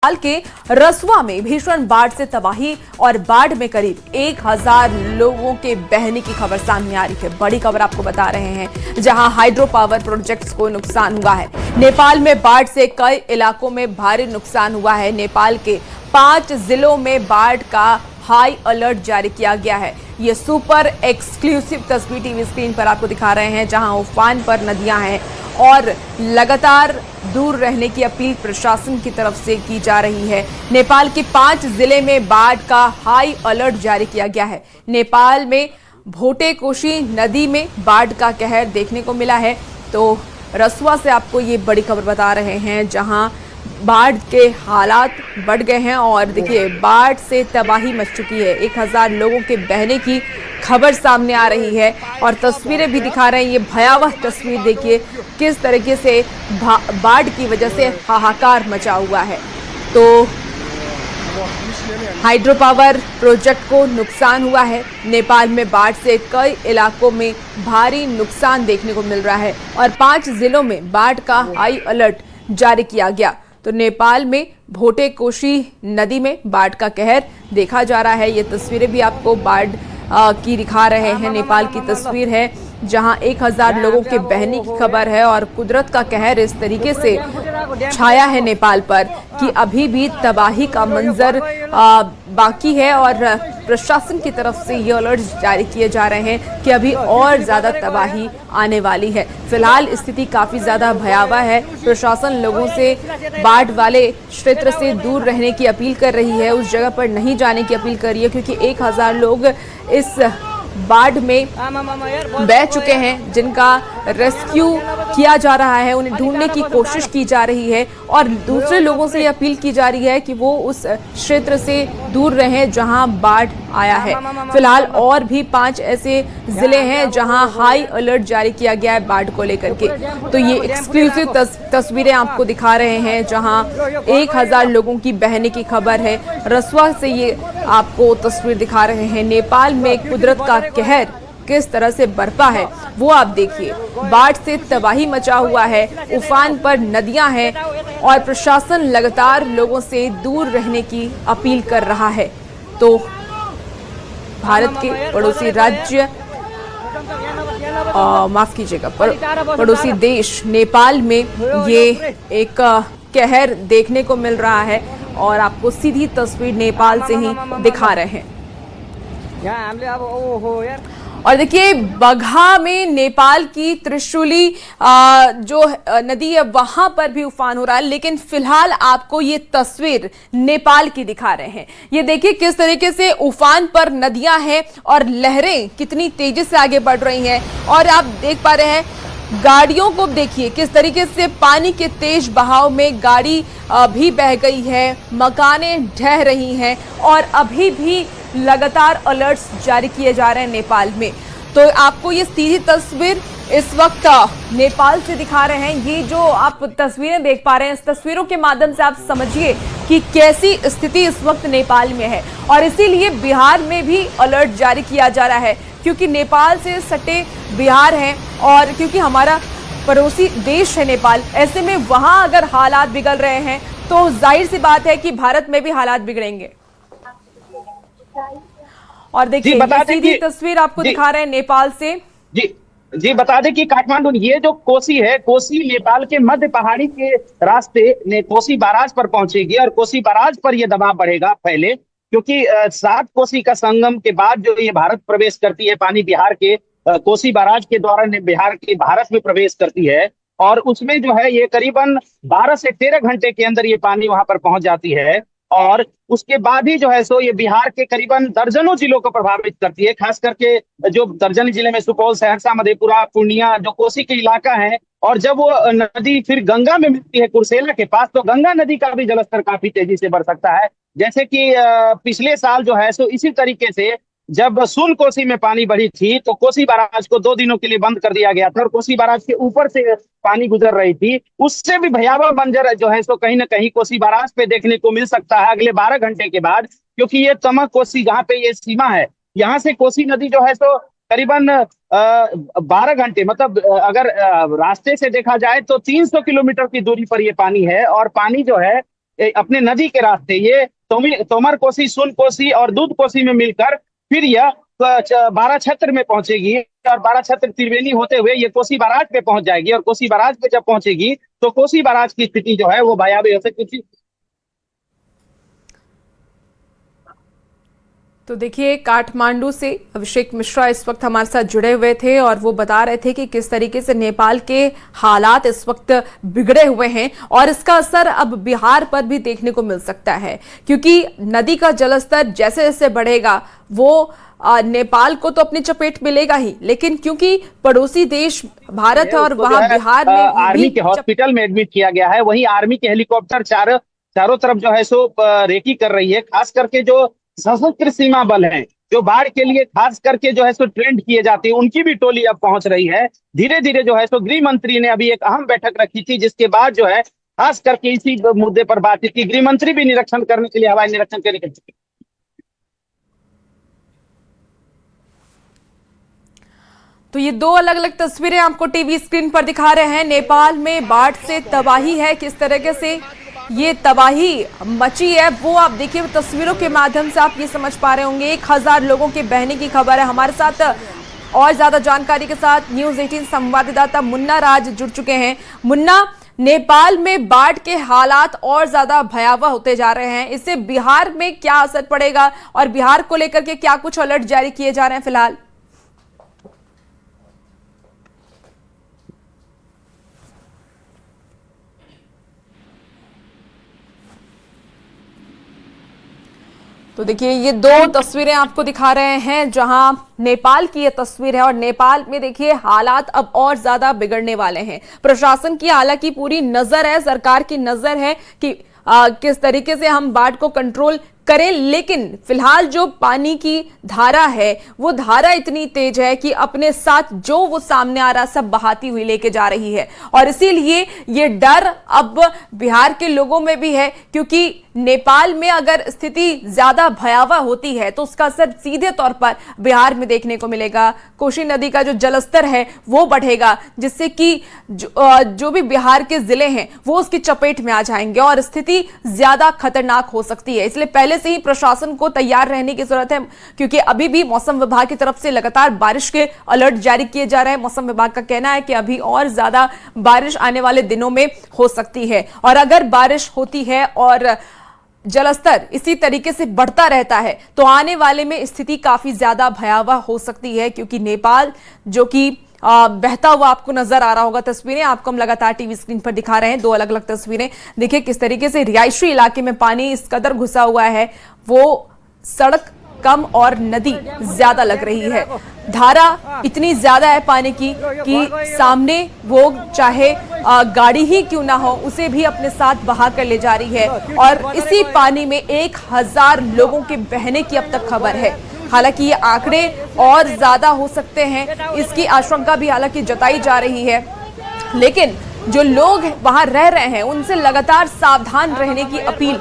हाल के रसुआ में भीषण बाढ़ से तबाही और बाढ़ में करीब 1000 लोगों के बहने की खबर सामने आ रही है। बड़ी खबर आपको बता रहे हैं, जहां हाइड्रो पावर प्रोजेक्ट्स को नुकसान हुआ है। नेपाल में बाढ़ से कई इलाकों में भारी नुकसान हुआ है। नेपाल के 5 जिलों में बाढ़ का हाई अलर्ट जारी किया गया है। ये सुपर एक्सक्लूसिव तस्वीर टीवी स्क्रीन पर आपको दिखा रहे हैं, जहां उफान पर नदियां हैं और लगातार दूर रहने की अपील प्रशासन की तरफ से की जा रही है। नेपाल के 5 जिले में बाढ़ का हाई अलर्ट जारी किया गया है। नेपाल में भोटेकोशी नदी में बाढ़ का कहर देखने को मिला है। तो रसुआ से आपको ये बड़ी खबर बता रहे हैं, जहां बाढ़ के हालात बढ़ गए हैं और देखिए बाढ़ से तबाही मच चुकी है। 1000 लोगों के बहने की खबर सामने आ रही है और तस्वीरें भी दिखा रहे हैं। ये भयावह तस्वीर देखिए किस तरीके से बाढ़ की वजह से हाहाकार मचा हुआ है। तो हाइड्रो पावर प्रोजेक्ट को नुकसान हुआ है। नेपाल में बाढ़ से कई इलाकों में भारी नुकसान देखने को मिल रहा है और 5 जिलों में बाढ़ का हाई अलर्ट जारी किया गया। तो नेपाल में भोटेकोशी नदी में बाढ़ का कहर देखा जा रहा है। ये तस्वीरें भी आपको बाढ़ की दिखा रहे हैं। नेपाल की तस्वीर है जहां 1000 लोगों के बहने की खबर है और कुदरत का कहर इस तरीके से छाया है नेपाल पर कि अभी भी तबाही का मंजर बाकी है और प्रशासन की तरफ से ये अलर्ट जारी किए जा रहे हैं कि अभी और ज्यादा तबाही आने वाली है। फिलहाल स्थिति काफी ज्यादा भयावह है। प्रशासन लोगों से बाढ़ वाले क्षेत्र से दूर रहने की अपील कर रही है, उस जगह पर नहीं जाने की अपील कर रही है, क्योंकि 1000 लोग इस बाढ़ में बह चुके हैं, जिनका रेस्क्यू किया जा रहा है, उन्हें ढूंढने की कोशिश की जा रही है और दूसरे लोगों से यह अपील की जा रही है कि वो उस क्षेत्र से दूर रहें जहां बाढ़ आया है। फिलहाल और भी 5 ऐसे जिले हैं जहां हाई अलर्ट जारी किया गया है बाढ़ को लेकर के। तो ये एक्सक्लूसिव तस्वीरें आपको दिखा रहे हैं, जहां 1000 लोगों की बहने की खबर है। रसुआ से ये आपको तस्वीर दिखा रहे हैं। नेपाल में कुदरत का कहर किस तरह से बरपा है वो आप देखिए। बाढ़ से तबाही मचा हुआ है, उफान पर नदियां हैं और प्रशासन लगातार लोगों से दूर रहने की अपील कर रहा है। तो भारत के पड़ोसी राज्य माफ कीजिएगा पड़ोसी देश नेपाल में ये एक कहर देखने को मिल रहा है और आपको सीधी तस्वीर नेपाल से ही दिखा रहे हैं। और देखिए बगहा में नेपाल की त्रिशूली जो नदी है वहां पर भी उफान हो रहा है, लेकिन फिलहाल आपको ये तस्वीर नेपाल की दिखा रहे हैं। ये देखिए किस तरीके से उफान पर नदियां हैं और लहरें कितनी तेजी से आगे बढ़ रही हैं और आप देख पा रहे हैं गाड़ियों को देखिए किस तरीके से पानी के तेज बहाव में गाड़ी भी बह गई है, मकानें ढह रही हैं और अभी भी लगातार अलर्ट्स जारी किए जा रहे हैं नेपाल में। तो आपको ये सीधी तस्वीर इस वक्त नेपाल से दिखा रहे हैं। ये जो आप तस्वीरें देख पा रहे हैं, इस तस्वीरों के माध्यम से आप समझिए कि कैसी स्थिति इस वक्त नेपाल में है और इसीलिए बिहार में भी अलर्ट जारी किया जा रहा है, क्योंकि नेपाल से सटे बिहार हैं और क्योंकि हमारा पड़ोसी देश है नेपाल। ऐसे में वहां अगर हालात बिगड़ रहे हैं तो जाहिर सी बात है कि भारत में भी हालात बिगड़ेंगे। और देखिए सीधी तस्वीर आपको दिखा रहे हैं नेपाल से। जी बता दें कि काठमांडू ये जो कोसी है, कोसी नेपाल के मध्य पहाड़ी के रास्ते ने कोसी बाराज पर पहुंचेगी और कोसी बाराज पर यह दबाव बढ़ेगा पहले, क्योंकि 7 कोसी का संगम के बाद जो ये भारत प्रवेश करती है, पानी बिहार के कोसी बाराज के द्वारा बिहार की भारत में प्रवेश करती है और उसमें जो है ये करीबन 12 से 13 घंटे के अंदर ये पानी वहां पर पहुंच जाती है और उसके बाद ही जो है सो ये बिहार के करीबन दर्जनों जिलों को प्रभावित करती है। खास करके जो दर्जन जिले में सुपौल, सहरसा, मधेपुरा, पूर्णिया जो कोसी के इलाका है, और जब वो नदी फिर गंगा में मिलती है कुर्सेला के पास, तो गंगा नदी का भी जलस्तर काफी तेजी से बढ़ सकता है। जैसे कि पिछले साल जो है सो इसी तरीके से जब सुन कोसी में पानी बढ़ी थी तो कोसी बाराज को 2 दिनों के लिए बंद कर दिया गया था और कोसी बाराज के ऊपर से पानी गुजर रही थी। उससे भी भयावह मंजर जो है सो कहीं ना कहीं कोसी बाराज पे देखने को मिल सकता है अगले 12 घंटे के बाद, क्योंकि ये तमक कोसी जहाँ पे ये सीमा है, यहाँ से कोसी नदी जो है सो करीबन 12 घंटे, मतलब अगर रास्ते से देखा जाए तो 300 किलोमीटर की दूरी पर ये पानी है और पानी जो है अपने नदी के रास्ते ये तोमर कोसी, सुन कोसी और दूध कोसी में मिलकर फिर यह बारह छत्र में पहुंचेगी और बारह छत्र त्रिवेणी होते हुए ये कोसी बराज पे पहुंच जाएगी। और कोसी बराज पे जब पहुंचेगी तो कोसी बराज की स्थिति जो है वो भयावह हो सकती है। तो देखिए, काठमांडू से अभिषेक मिश्रा इस वक्त हमारे साथ जुड़े हुए थे और वो बता रहे थे कि किस तरीके से नेपाल के हालात इस वक्त बिगड़े हुए हैं और इसका असर अब बिहार पर भी देखने को मिल सकता है, क्योंकि नदी का जलस्तर जैसे जैसे बढ़ेगा वो नेपाल को तो अपनी चपेट मिलेगा ही, लेकिन क्योंकि पड़ोसी देश भारत और वहां बिहार में आर्मी के हॉस्पिटल में एडमिट किया गया है। वहीं आर्मी के हेलीकॉप्टर चारों तरफ जो है सो रेकी कर रही है। खास करके जो सशस्त्र सीमा बल हैं, जो बाढ़ के लिए खास करके जो है सो ट्रेंड किए जाते हैं, उनकी भी टोली अब पहुंच रही है। धीरे धीरे जो है सो गृह मंत्री ने अभी एक अहम बैठक रखी थी, जिसके बाद जो है खास करके इसी मुद्दे पर बातचीत की। गृह मंत्री भी निरीक्षण करने के लिए, हवाई निरीक्षण करने के लिए। तो ये दो अलग अलग तस्वीरें आपको टीवी स्क्रीन पर दिखा रहे हैं। नेपाल में बाढ़ से तबाही है, किस तरीके से ये तबाही मची है वो आप देखिए तस्वीरों के माध्यम से आप ये समझ पा रहे होंगे। 1000 लोगों के बहने की खबर है। हमारे साथ और ज्यादा जानकारी के साथ न्यूज़ 18 संवाददाता मुन्ना राज जुड़ चुके हैं। मुन्ना, नेपाल में बाढ़ के हालात और ज्यादा भयावह होते जा रहे हैं, इससे बिहार में क्या असर पड़ेगा और बिहार को लेकर के क्या कुछ अलर्ट जारी किए जा रहे हैं फिलहाल? तो देखिए, ये दो तस्वीरें आपको दिखा रहे हैं, जहां नेपाल की ये तस्वीर है और नेपाल में देखिए हालात अब और ज्यादा बिगड़ने वाले हैं। प्रशासन की हालांकि पूरी नजर है, सरकार की नजर है कि किस तरीके से हम बाढ़ को कंट्रोल करें, लेकिन फिलहाल जो पानी की धारा है वो धारा इतनी तेज है कि अपने साथ जो वो सामने आ रहा सब बहाती हुई लेके जा रही है। और इसीलिए ये डर अब बिहार के लोगों में भी है, क्योंकि नेपाल में अगर स्थिति ज्यादा भयावह होती है तो उसका असर सीधे तौर पर बिहार में देखने को मिलेगा। कोसी नदी का जो जलस्तर है वो बढ़ेगा, जिससे कि जो भी बिहार के जिले हैं वो उसकी चपेट में आ जाएंगे और स्थिति ज्यादा खतरनाक हो सकती है। इसलिए पहले से ही प्रशासन को तैयार रहने की जरूरत है, क्योंकि अभी भी मौसम विभाग की तरफ से लगातार बारिश के अलर्ट जारी किए जा रहे हैं। मौसम विभाग का कहना है कि अभी और ज्यादा बारिश आने वाले दिनों में हो सकती है, और अगर बारिश होती है और जलस्तर इसी तरीके से बढ़ता रहता है तो आने वाले में स्थिति काफी ज्यादा भयावह हो सकती है, क्योंकि नेपाल जो कि बहता हुआ आपको नजर आ रहा होगा। तस्वीरें आपको हम लगातार टीवी स्क्रीन पर दिखा रहे हैं, दो अलग अलग तस्वीरें। देखिए किस तरीके से रिहायशी इलाके में पानी इस कदर घुसा हुआ है, वो सड़क कम और नदी ज्यादा लग रही है। धारा इतनी ज्यादा है पानी की कि सामने वो चाहे गाड़ी ही क्यों ना हो उसे भी अपने साथ बहा कर ले जा रही है, और इसी पानी में 1000 लोगों के बहने की अब तक खबर है। हालांकि ये आंकड़े और ज्यादा हो सकते हैं, इसकी आशंका भी हालांकि जताई जा रही है, लेकिन जो लोग वहां रह रहे हैं उनसे लगातार सावधान रहने की अपील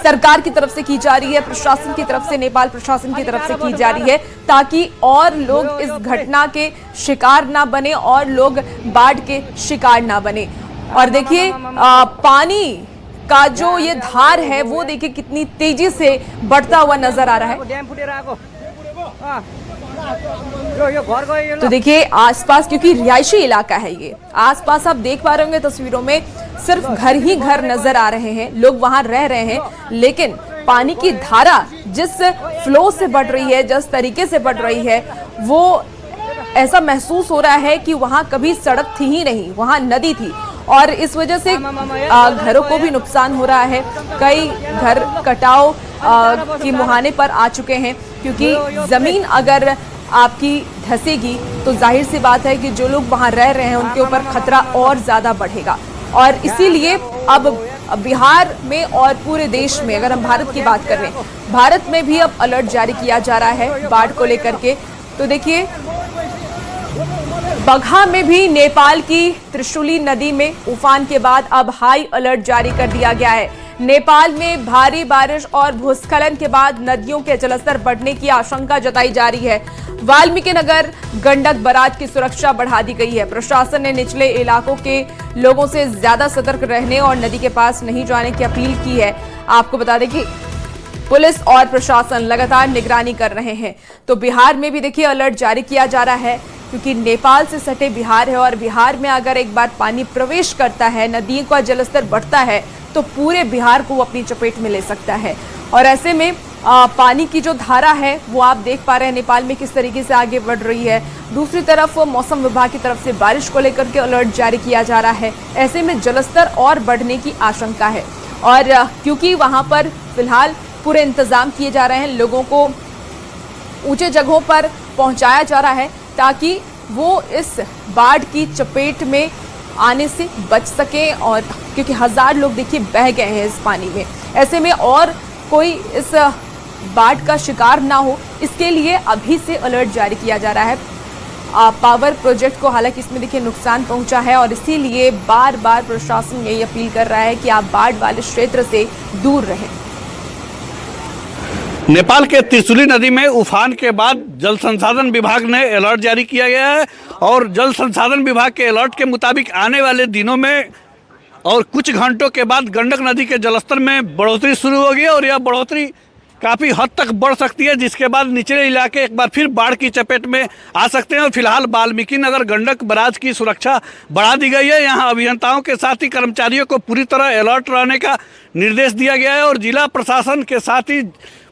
सरकार की तरफ से की जा रही है, प्रशासन की तरफ से, नेपाल प्रशासन की तरफ से की जा रही है, ताकि और लोग इस घटना के शिकार ना बने और लोग बाढ़ के शिकार ना बने। और देखिए पानी का जो ये धार है वो देखिए कितनी तेजी से बढ़ता हुआ नजर आ रहा है। तो देखिए आसपास, क्योंकि रिहायशी इलाका है ये, आसपास आप देख पा रहे होंगे तस्वीरों में सिर्फ घर ही घर नजर आ रहे हैं, लोग वहां रह रहे हैं, लेकिन पानी की धारा जिस फ्लो से बढ़ रही है, जिस तरीके से बढ़ रही है, वो ऐसा महसूस हो रहा है कि वहां कभी सड़क थी ही नहीं, वहां नदी थी, और इस वजह से घरों को भी नुकसान हो रहा है। कई घर कटाव के मुहाने पर आ चुके हैं, क्योंकि जमीन अगर आपकी धंसेगी तो जाहिर सी बात है कि जो लोग वहां रह रहे हैं उनके ऊपर खतरा और ज्यादा बढ़ेगा। और इसीलिए अब बिहार में और पूरे देश में, अगर हम भारत की बात कर रहे हैं, भारत में भी अब अलर्ट जारी किया जा रहा है बाढ़ को लेकर के। तो देखिए बगहा में भी नेपाल की त्रिशूली नदी में उफान के बाद अब हाई अलर्ट जारी कर दिया गया है। नेपाल में भारी बारिश और भूस्खलन के बाद नदियों के जलस्तर बढ़ने की आशंका जताई जा रही है। वाल्मीकि नगर गंडक बराज की सुरक्षा बढ़ा दी गई है। प्रशासन ने निचले इलाकों के लोगों से ज्यादा सतर्क रहने और नदी के पास नहीं जाने की अपील की है। आपको बता दें कि पुलिस और प्रशासन लगातार निगरानी कर रहे हैं। तो बिहार में भी देखिए अलर्ट जारी किया जा रहा है, क्योंकि नेपाल से सटे बिहार है और बिहार में अगर एक बार पानी प्रवेश करता है, नदियों का जलस्तर बढ़ता है, तो पूरे बिहार को अपनी चपेट में ले सकता है। और ऐसे में पानी की जो धारा है वो आप देख पा रहे हैं नेपाल में किस तरीके से आगे बढ़ रही है। दूसरी तरफ मौसम विभाग की तरफ से बारिश को लेकर के अलर्ट जारी किया जा रहा है। ऐसे में जलस्तर और बढ़ने की आशंका है और क्योंकि वहां पर फिलहाल पूरे इंतजाम किए जा रहे हैं, लोगों को ऊंचे जगहों पर पहुंचाया जा रहा है ताकि वो इस बाढ़ की चपेट में आने से बच सके। और क्योंकि 1000 लोग देखिए बह गए हैं इस पानी में, ऐसे में और कोई इस बाढ़ का शिकार ना हो, इसके लिए अभी से अलर्ट जारी किया जा रहा है। पावर प्रोजेक्ट को हालांकि इसमें देखिए नुकसान पहुंचा है और इसीलिए बार बार प्रशासन यही अपील कर रहा है कि आप बाढ़ वाले क्षेत्र से दूर रहें। नेपाल के त्रिशूली नदी में उफान के बाद जल संसाधन विभाग ने अलर्ट जारी किया गया है और जल संसाधन विभाग के अलर्ट के मुताबिक आने वाले दिनों में और कुछ घंटों के बाद गंडक नदी के जलस्तर में बढ़ोतरी शुरू होगी और यह बढ़ोतरी काफ़ी हद तक बढ़ सकती है, जिसके बाद निचले इलाके एक बार फिर बाढ़ की चपेट में आ सकते हैं। और फिलहाल वाल्मीकि नगर गंडक बराज की सुरक्षा बढ़ा दी गई है। यहाँ अभियंताओं के साथ ही कर्मचारियों को पूरी तरह अलर्ट रहने का निर्देश दिया गया है और जिला प्रशासन के साथ ही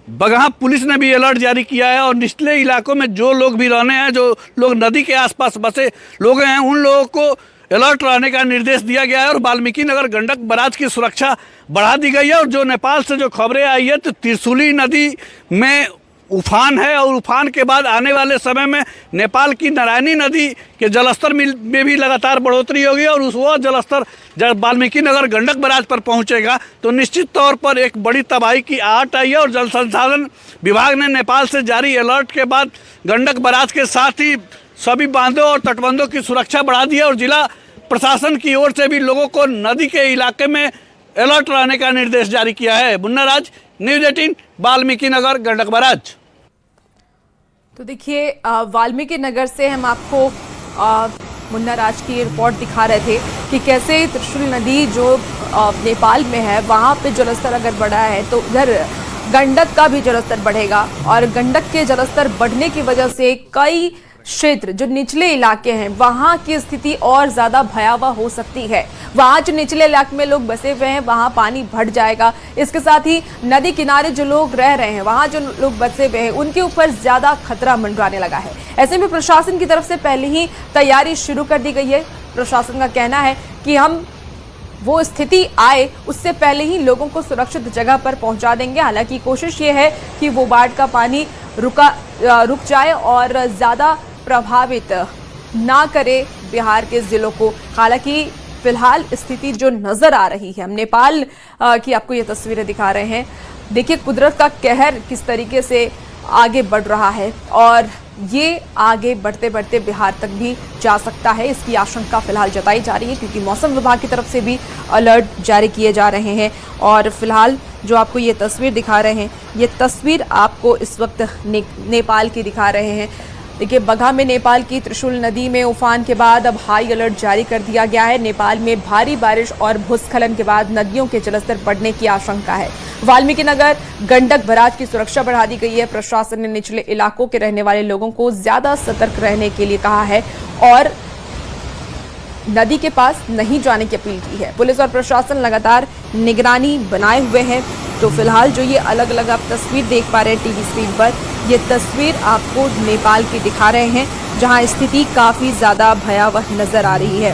बगहा पुलिस ने भी अलर्ट जारी किया है और निचले इलाकों में जो लोग भी रहने हैं, जो लोग नदी के आसपास बसे लोग हैं, उन लोगों को अलर्ट रहने का निर्देश दिया गया है और वाल्मीकि नगर गंडक बराज की सुरक्षा बढ़ा दी गई है। और जो नेपाल से जो खबरें आई है तो त्रिशूली नदी में उफान है और उफान के बाद आने वाले समय में नेपाल की नारायणी नदी के जलस्तर में भी लगातार बढ़ोतरी होगी और वह जलस्तर जब वाल्मीकि नगर गंडक बराज पर पहुंचेगा तो निश्चित तौर पर एक बड़ी तबाही की आहट आई है। और जल संसाधन विभाग ने नेपाल से जारी अलर्ट के बाद गंडक बराज के साथ ही सभी बांधों और तटबंधों की सुरक्षा बढ़ा दी है और जिला प्रशासन की ओर से भी लोगों को नदी के इलाके में अलर्ट रहने का निर्देश जारी किया है। मुन्ना राज, न्यूज़ 18, वाल्मीकि नगर गंडक बराज। तो देखिए वाल्मीकि नगर से हम आपको मुन्ना राज की रिपोर्ट दिखा रहे थे कि कैसे त्रिशूल नदी जो नेपाल में है वहाँ पे जलस्तर अगर बढ़ा है तो उधर गंडक का भी जलस्तर बढ़ेगा और गंडक के जलस्तर बढ़ने की वजह से कई क्षेत्र जो निचले इलाके हैं वहां की स्थिति और ज्यादा भयावह हो सकती है। वहां जो निचले इलाके में लोग बसे हुए हैं वहां पानी बढ़ जाएगा। इसके साथ ही नदी किनारे जो लोग रह रहे हैं, वहां जो लोग बसे हुए हैं, उनके ऊपर ज्यादा खतरा मंडराने लगा है। ऐसे में प्रशासन की तरफ से पहले ही तैयारी शुरू कर दी गई है। प्रशासन का कहना है कि हम वो स्थिति आए उससे पहले ही लोगों को सुरक्षित जगह पर पहुंचा देंगे। हालांकि कोशिश ये है कि वो बाढ़ का पानी रुक जाए और ज्यादा प्रभावित ना करे बिहार के जिलों को। हालांकि फिलहाल स्थिति जो नजर आ रही है, हम नेपाल की आपको ये तस्वीरें दिखा रहे हैं। देखिए कुदरत का कहर किस तरीके से आगे बढ़ रहा है और ये आगे बढ़ते बढ़ते बिहार तक भी जा सकता है, इसकी आशंका फिलहाल जताई जा रही है क्योंकि मौसम विभाग की तरफ से भी अलर्ट जारी किए जा रहे हैं। और फिलहाल जो आपको ये तस्वीर दिखा रहे हैं, ये तस्वीर आपको इस वक्त नेपाल की दिखा रहे हैं। देखिए बगहा में नेपाल की त्रिशूल नदी में उफान के बाद अब हाई अलर्ट जारी कर दिया गया है। नेपाल में भारी बारिश और भूस्खलन के बाद नदियों के जलस्तर बढ़ने की आशंका है। वाल्मीकि नगर गंडक बराज की सुरक्षा बढ़ा दी गई है। प्रशासन ने निचले इलाकों के रहने वाले लोगों को ज्यादा सतर्क रहने के लिए कहा है और नदी के पास नहीं जाने की अपील की है। पुलिस और प्रशासन लगातार निगरानी बनाए हुए हैं। तो फिलहाल जो ये अलग अलग आप तस्वीर देख पा रहे हैं टीवी स्क्रीन पर, ये तस्वीर आपको नेपाल की दिखा रहे हैं जहां स्थिति काफी ज्यादा भयावह नजर आ रही है।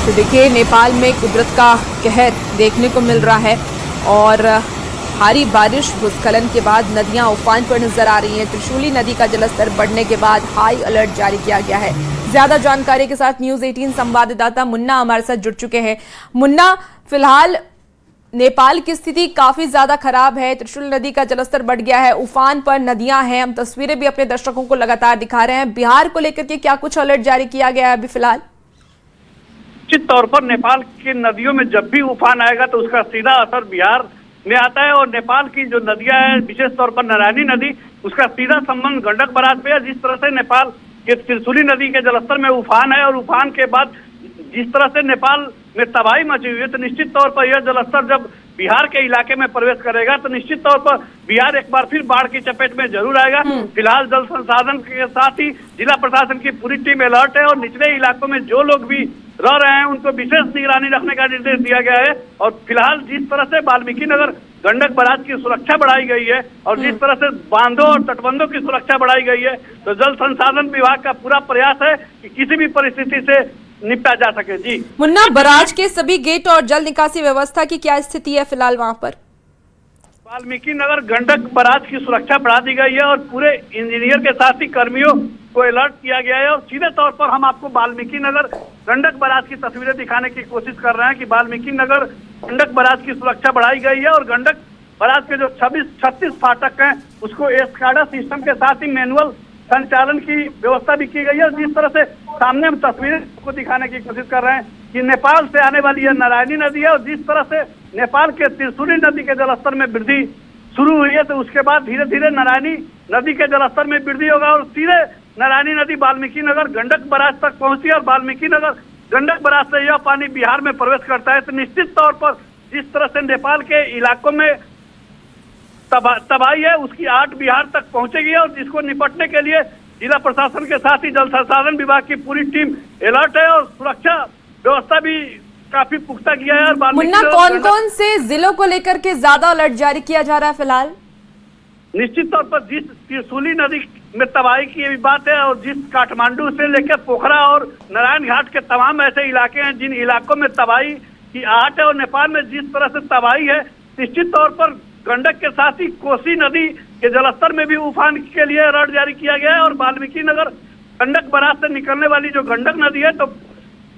तो देखिए नेपाल में कुदरत का कहर देखने को मिल रहा है और भारी बारिश भूस्खलन के बाद नदियां उफान पर नजर आ रही हैं। त्रिशूली नदी का जलस्तर बढ़ने के बाद हाई अलर्ट जारी किया गया है। ज्यादा जानकारी के साथ न्यूज़ 18 संवाददाता मुन्ना हमारे साथ जुड़ चुके हैं। मुन्ना, फिलहाल नेपाल की स्थिति काफी ज्यादा खराब है, त्रिशूल नदी का जलस्तर बढ़ गया है, उफान पर नदियां हैं, हम तस्वीरें भी अपने दर्शकों को लगातार दिखा रहे हैं। बिहार को लेकर के क्या कुछ अलर्ट जारी किया गया है अभी फिलहाल? निश्चित तौर पर नेपाल की नदियों में जब भी उफान आएगा तो उसका सीधा असर बिहार में आता है। और नेपाल की जो नदियां हैं, विशेष तौर पर नारायणी नदी, उसका सीधा संबंध गंडक बराज पे है। जिस तरह से नेपाल के त्रिशूली नदी के जलस्तर में उफान है और उफान के बाद जिस तरह से नेपाल में तबाही मची हुई है, तो निश्चित तौर पर यह जलस्तर जब बिहार के इलाके में प्रवेश करेगा तो निश्चित तौर पर बिहार एक बार फिर बाढ़ की चपेट में जरूर आएगा। फिलहाल जल संसाधन के साथ ही जिला प्रशासन की पूरी टीम अलर्ट है और निचले इलाकों में जो लोग भी रह रहे हैं उनको विशेष निगरानी रखने का निर्देश दिया गया है। और फिलहाल जिस तरह से वाल्मीकि नगर गंडक बराज की सुरक्षा बढ़ाई गई है और जिस तरह से बांधों और तटबंधों की सुरक्षा बढ़ाई गई है, तो जल संसाधन विभाग का पूरा प्रयास है कि किसी भी परिस्थिति से निपटा जा सके। जी मुन्ना, बराज के सभी गेट और जल निकासी व्यवस्था की क्या स्थिति है फिलहाल वहां पर? वाल्मीकि नगर गंडक बराज की सुरक्षा बढ़ा दी गई है और पूरे इंजीनियर के साथ ही कर्मियों को अलर्ट किया गया है। और सीधे तौर पर हम आपको वाल्मीकि नगर गंडक बराज की तस्वीरें दिखाने की कोशिश कर रहे हैं कि वाल्मीकि नगर गंडक बराज की सुरक्षा बढ़ाई गई है और गंडक बराज के जो 36 फाटक हैं उसको एस्काडा सिस्टम के साथ ही मैनुअल संचालन की व्यवस्था भी की गई है। जिस तरह से सामने हम तस्वीरें को दिखाने की कोशिश कर रहे हैं कि नेपाल से आने वाली यह नारायणी नदी है और जिस तरह से नेपाल के त्रिशूली नदी के जलस्तर में वृद्धि शुरू हुई है, तो उसके बाद धीरे धीरे नारायणी नदी के जलस्तर में वृद्धि होगा और सीधे नारायणी नदी वाल्मीकि नगर गंडक बराज तक पहुंची और वाल्मीकि नगर गंडक बराज से यह पानी बिहार में प्रवेश करता है। तो निश्चित तौर पर जिस तरह से नेपाल के इलाकों में तबाही है उसकी आठ बिहार तक पहुंचेगी और जिसको निपटने के लिए जिला प्रशासन के साथ ही जल संसाधन विभाग की पूरी टीम अलर्ट है और सुरक्षा व्यवस्था भी काफी पुख्ता किया है। और मुन्ना, कौन कौन से जिलों को लेकर के ज्यादा अलर्ट जारी किया जा रहा है फिलहाल? निश्चित तौर पर जिस त्रिशूली नदी में तबाही की बात है और जिस काठमांडू से लेकर पोखरा और नारायण घाट के तमाम ऐसे इलाके हैं जिन इलाकों में तबाही की आहट है और नेपाल में जिस तरह से तबाही है, निश्चित तौर पर गंडक के साथ ही कोसी नदी के जलस्तर में भी उफान के लिए अलर्ट जारी किया गया है। और वाल्मीकि नगर गंडक बराज से निकलने वाली जो गंडक नदी है, तो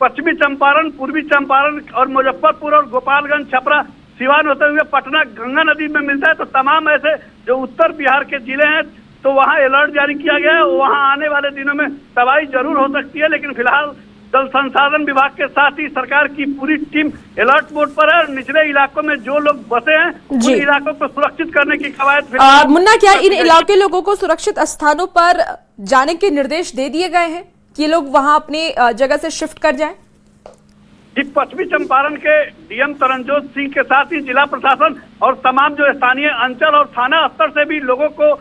पश्चिमी चंपारण, पूर्वी चंपारण और मुजफ्फरपुर और गोपालगंज, छपरा, सिवान होते हुए पटना गंगा नदी में मिलता है। तो तमाम ऐसे जो उत्तर बिहार के जिले हैं तो वहां अलर्ट जारी किया गया है। वहां आने वाले दिनों में तबाही जरूर हो सकती है, लेकिन फिलहाल जल संसाधन विभाग के साथ ही सरकार की पूरी टीम अलर्ट मोड पर है। निचले इलाकों में जो लोग बसे हैं उन इलाकों को सुरक्षित करने की कवायद। मुन्ना, क्या इन इलाके लोगों को सुरक्षित स्थानों पर जाने के निर्देश दे दिए गए हैं कि लोग वहां अपनी जगह से शिफ्ट कर जाएं? जी, पश्चिमी चंपारण के डीएम तरनजोत सिंह के साथ ही जिला प्रशासन और तमाम जो स्थानीय अंचल और थाना स्तर से भी लोगों को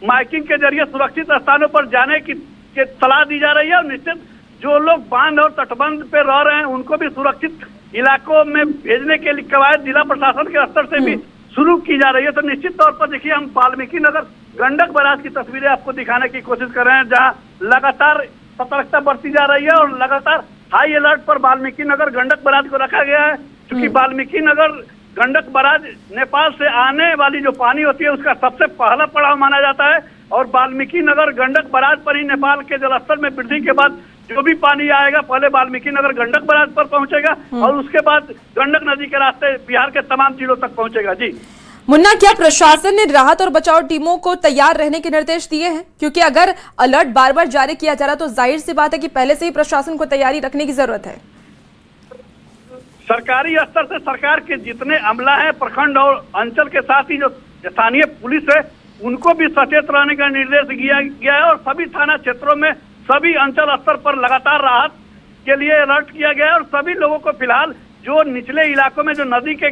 माइकिंग के जरिए सुरक्षित स्थानों पर जाने की सलाह दी जा रही है। और निश्चित जो लोग बांध और तटबंध पे रह रहे हैं उनको भी सुरक्षित इलाकों में भेजने के लिए कवायद जिला प्रशासन के स्तर से भी शुरू की जा रही है। तो निश्चित तौर पर देखिए, हम वाल्मीकि नगर गंडक बराज की तस्वीरें आपको दिखाने की कोशिश कर रहे हैं जहां लगातार सतर्कता बरती जा रही है और लगातार हाई अलर्ट पर वाल्मीकि नगर गंडक बराज को रखा गया है। क्योंकि वाल्मीकि नगर गंडक बराज नेपाल से आने वाली जो पानी होती है उसका सबसे पहला पड़ाव माना जाता है और वाल्मीकि नगर गंडक बराज पर ही नेपाल के जलस्तर में वृद्धि के बाद जो भी पानी आएगा पहले वाल्मीकि नगर गंडक बराज पर पहुंचेगा और उसके बाद गंडक नदी के रास्ते बिहार के तमाम जिलों तक पहुंचेगा। जी मुन्ना, क्या प्रशासन ने राहत और बचाव टीमों को तैयार रहने के निर्देश दिए हैं? क्योंकि अगर अलर्ट बार बार जारी किया जा रहा है तो जाहिर सी बात है कि पहले से ही प्रशासन को तैयारी रखने की जरूरत है। सरकारी स्तर से सरकार के जितने अमला है, प्रखंड और अंचल के साथ ही जो स्थानीय पुलिस है उनको भी सचेत रहने का निर्देश दिया गया है और सभी थाना क्षेत्रों में सभी अंचल स्तर पर लगातार राहत के लिए अलर्ट किया गया है। और सभी लोगों को फिलहाल जो निचले इलाकों में जो नदी के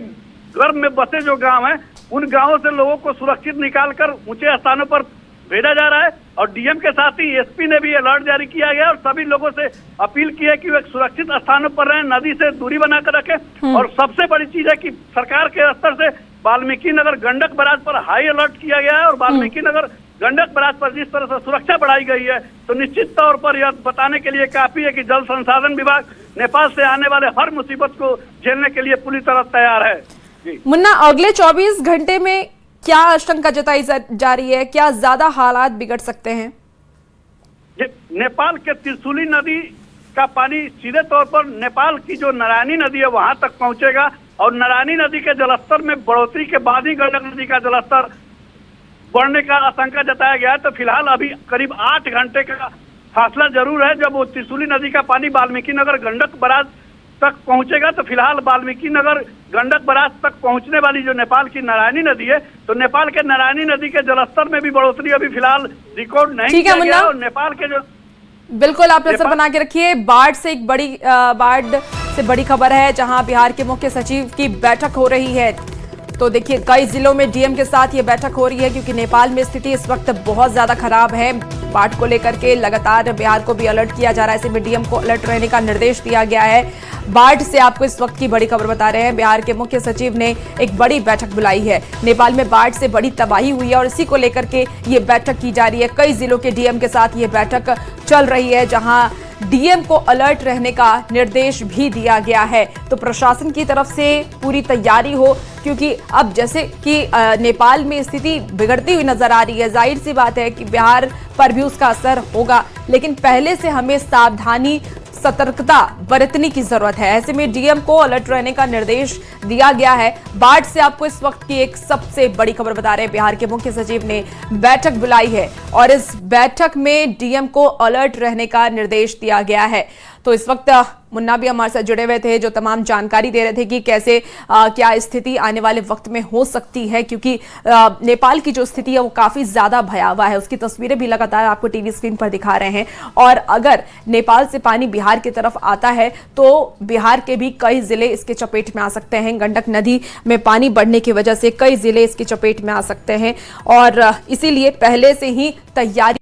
गर्भ में बसे जो गांव हैं उन गांवों से लोगों को सुरक्षित निकालकर ऊंचे स्थानों पर भेजा जा रहा है। और डीएम के साथ ही एसपी ने भी अलर्ट जारी किया गया और सभी लोगों से अपील की है कि वे सुरक्षित स्थानों पर रहें, नदी से दूरी बनाकर रखें। और सबसे बड़ी चीज है कि सरकार के स्तर से वाल्मीकि नगर गंडक बराज पर हाई अलर्ट किया गया है और वाल्मीकि नगर गंडक बराज पर जिस तरह से सुरक्षा बढ़ाई गई है तो निश्चित तौर पर यह बताने के लिए काफी है कि जल संसाधन विभाग नेपाल से आने वाले हर मुसीबत को झेलने के लिए पूरी तरह तैयार है। मुन्ना, अगले 24 घंटे में क्या आशंका जताई जा रही है? क्या ज्यादा हालात बिगड़ सकते हैं? नेपाल के त्रिशूली नदी का पानी सीधे तौर पर नेपाल की जो नारायणी नदी है वहां तक पहुंचेगा और नारायणी नदी के जलस्तर में बढ़ोतरी के बाद ही गंडक नदी का जलस्तर बढ़ने का आशंका जताया गया है। तो फिलहाल अभी करीब 8 घंटे का फासला जरूर है। जब वो त्रिशूली नदी का पानी वाल्मीकि नगर गंडक बराज तक पहुंचेगा तो फिलहाल वाल्मीकि नगर गंडक बराज तक पहुंचने वाली जो नेपाल की नारायणी नदी है, तो नेपाल के नारायणी नदी के जलस्तर में भी बढ़ोतरी अभी फिलहाल रिकॉर्ड नहीं किया गया है। और नेपाल के जो बिल्कुल आप नजर बना के रखिए। बाढ़ से बड़ी खबर है, जहां बिहार के मुख्य सचिव की बैठक हो रही है। तो देखिए कई जिलों में डीएम के साथ ये बैठक हो रही है, क्योंकि नेपाल में स्थिति इस वक्त बहुत ज्यादा खराब है। बाढ़ को लेकर के लगातार बिहार को भी अलर्ट किया जा रहा है, ऐसे में डीएम को अलर्ट रहने का निर्देश दिया गया है। बाढ़ से आपको इस वक्त की बड़ी खबर बता रहे हैं, बिहार के मुख्य सचिव ने एक बड़ी बैठक बुलाई है। नेपाल में बाढ़ से बड़ी तबाही हुई है और इसी को लेकर के ये बैठक की जा रही है। कई जिलों के डीएम के साथ ये बैठक चल रही है, जहां डीएम को अलर्ट रहने का निर्देश भी दिया गया है। तो प्रशासन की तरफ से पूरी तैयारी हो, क्योंकि अब जैसे कि नेपाल में स्थिति बिगड़ती हुई नजर आ रही है, जाहिर सी बात है कि बिहार पर भी उसका असर होगा, लेकिन पहले से हमें सावधानी सतर्कता बरतने की जरूरत है। ऐसे में डीएम को अलर्ट रहने का निर्देश दिया गया है। बाढ़ से आपको इस वक्त की एक सबसे बड़ी खबर बता रहे हैं, बिहार के मुख्य सचिव ने बैठक बुलाई है और इस बैठक में डीएम को अलर्ट रहने का निर्देश दिया गया है। तो इस वक्त मुन्ना भी हमारे साथ जुड़े हुए थे, जो तमाम जानकारी दे रहे थे कि कैसे क्या स्थिति आने वाले वक्त में हो सकती है, क्योंकि नेपाल की जो स्थिति है वो काफी ज्यादा भयावह है। उसकी तस्वीरें भी लगातार आपको टीवी स्क्रीन पर दिखा रहे हैं। और अगर नेपाल से पानी बिहार की तरफ आता है तो बिहार के भी कई जिले इसके चपेट में आ सकते हैं। गंडक नदी में पानी बढ़ने की वजह से कई जिले इसकी चपेट में आ सकते हैं और इसीलिए पहले से ही तैयारी